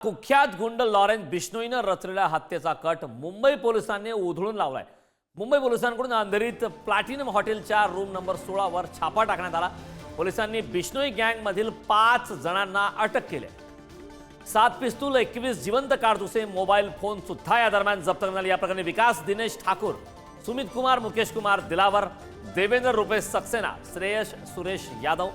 कुख्यात गुंड लॉरेन्स बिश्नोईनं रचलेल्या हत्येचा कट मुंबई पोलिसांनी उधळून लावलाय। मुंबई पोलिसांकडून अंधेरीत प्लॅटिनम हॉटेलच्या रूम नंबर 16 वर छापा टाकण्यात आला। पोलिसांनी बिश्नोई गँगमधील 5 जणांना अटक केली। 7 पिस्तूल, 21 जिवंत कारतुसे, मोबाईल फोन सुद्धा या दरम्यान जप्त करण्यात आले। या प्रकरणी विकास दिनेश ठाकूर, सुमित कुमार, मुकेश कुमार दिलावर, देवेंद्र रुपेश सक्सेना, श्रेयस सुरेश यादव,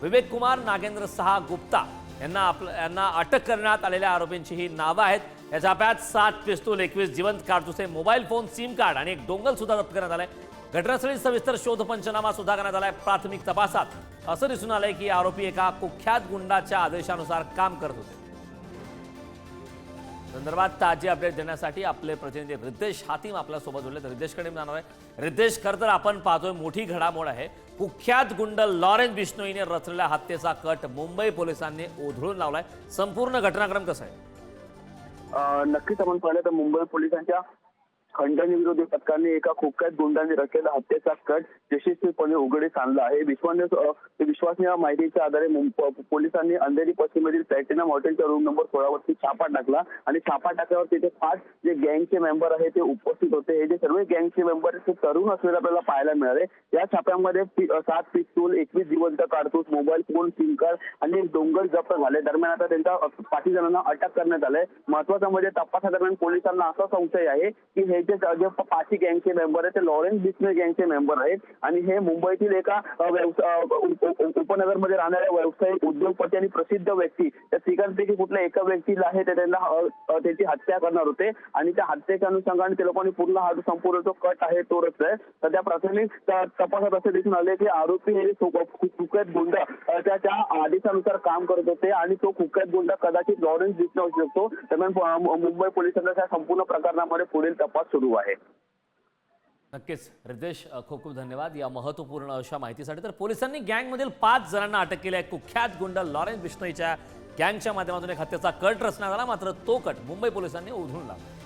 विवेक कुमार, नागेंद्र सहा गुप्ता यांना अटक करण्यात आलेल्या आरोपींची ही नावं आहेत। या छाप्यात 7 पिस्तूल, 21 जिवंत कारतुसे, मोबाईल फोन, सिम कार्ड आणि एक डोंगल सुद्धा जप्त करण्यात आलाय। घटनास्थळी सविस्तर शोध पंचनामा सुद्धा करण्यात आलाय। प्राथमिक तपासात असं दिसून आलंय की आरोपी एका कुख्यात गुंडाच्या आदेशानुसार काम करत होते। संदर्भात ताजी अपडेट देण्यासाठी आपले प्रतिनिधी रितेश हातीम आपल्या सोबत जोडले। रितेशकडे जाणार आहे। रितेश, खरं तर आपण पाहतोय मोठी घडामोड आहे। कुख्यात गुंड लॉरेन्स बिश्नोईने रचलेल्या हत्येचा कट मुंबई पोलिसांनी उधळून लावलाय। संपूर्ण घटनाक्रम कसा आहे? नक्कीच आपण पाहिलं तर मुंबई पोलिसांच्या खंडणी विरोधी पथकाने एका कुख्यात गुंडाने रचलेला हत्येचा कट यशस्वीपणे उघडीस आणला आहे। विश्वसनीय माहितीच्या आधारे पोलिसांनी अंधेरी पश्चिमेतील प्लॅटिनम हॉटेलच्या रूम नंबर 16 वरती छापा टाकला आणि छापा टाकल्यावर तिथे 5 जे गँगचे मेंबर आहेत ते उपस्थित होते। हे जे सर्व गँगचे मेंबर ते तरुण असलेले आपल्याला पाहायला मिळाले। या छाप्यामध्ये 7 पिस्तूल, 21 जिवंत कारतूस, मोबाईल फोन, सिम कार्ड आणि एक डोंगल जप्त झाले। दरम्यान आता त्यांच्या 5 जणांना अटक करण्यात आले। महत्त्वाचं म्हणजे तपासादरम्यान पोलिसांना असा संशय आहे की हे जे 5 गँगचे मेंबर आहेत ते लॉरेन्स बिश्नोई गँगचे मेंबर आहेत आणि हे मुंबईतील एका उपनगरमध्ये राहणाऱ्या व्यावसायिक, उद्योगपती आणि प्रसिद्ध व्यक्ती त्या तिघांपैकी कुठल्या एका व्यक्तीला आहे ते त्यांना त्याची हत्या करणार होते आणि त्या हत्येच्या अनुषंगाने ते लोकांनी पूर्ण हा संपूर्ण जो कट आहे तो रचलाय। सध्या प्राथमिक तपासात असे दिसून आले की आरोपी हे कुख्यात गुंड त्याच्या आदेशानुसार काम करत होते आणि तो कुख्यात गुंड कदाचित लॉरेन्स बिश्नोई असू शकतो। दरम्यान मुंबई पोलिसांचा त्या संपूर्ण प्रकरणामध्ये पुढील तपास सुरू आहे। नक्कीच रितेश, खूप खूप धन्यवाद या महत्त्वपूर्ण अशा माहितीसाठी। तर पोलिसांनी गँगमधील 5 जणांना अटक केली आहे। कुख्यात गुंड लॉरेन्स बिश्नोईच्या गँगच्या माध्यमातून एक हत्येचा कट रचण्यात आला, मात्र तो कट मुंबई पोलिसांनी उधळून लावला।